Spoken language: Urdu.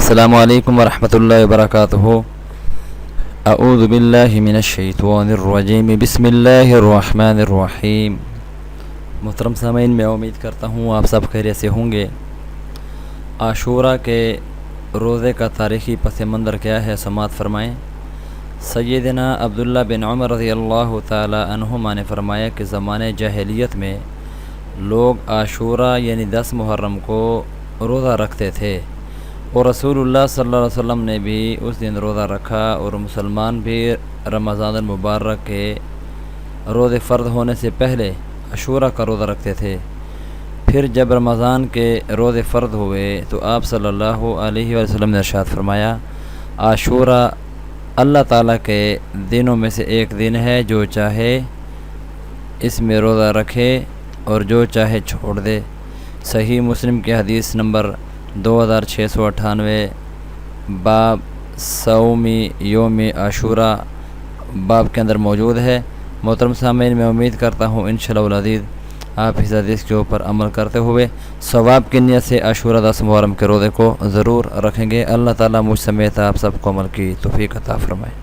السلام علیکم ورحمۃ اللہ وبرکاتہ۔ اعوذ باللہ من الشیطان الرجیم، بسم اللہ الرحمن الرحیم۔ محترم سامعین، میں امید کرتا ہوں آپ سب خیریت سے ہوں گے۔ عاشوراء کے روزے کا تاریخی پس منظر کیا ہے، سماعت فرمائیں۔ سیدنا عبداللہ بن عمر رضی اللہ تعالی عنہما نے فرمایا کہ زمانہ جاہلیت میں لوگ عاشوراء یعنی 10 محرم کو روزہ رکھتے تھے، اور رسول اللہ صلی اللہ علیہ وسلم نے بھی اس دن روزہ رکھا، اور مسلمان بھی رمضان المبارک کے روزے فرض ہونے سے پہلے عاشوراء کا روزہ رکھتے تھے۔ پھر جب رمضان کے روزے فرض ہوئے تو آپ صلی اللہ علیہ وسلم نے ارشاد فرمایا، عاشوراء اللہ تعالیٰ کے دنوں میں سے ایک دن ہے، جو چاہے اس میں روزہ رکھے اور جو چاہے چھوڑ دے۔ صحیح مسلم کی حدیث نمبر 2698، باب صومی یوم عاشوراء باب کے اندر موجود ہے۔ محترم سامعین، میں امید کرتا ہوں انشاءاللہ العزیز آپ اس حدیث کے اوپر عمل کرتے ہوئے ثواب کی نیت سے عاشوراء 10 محرم کے روزے کو ضرور رکھیں گے۔ اللہ تعالیٰ مجھ سمیت آپ سب کو عمل کی توفیق عطا فرمائے۔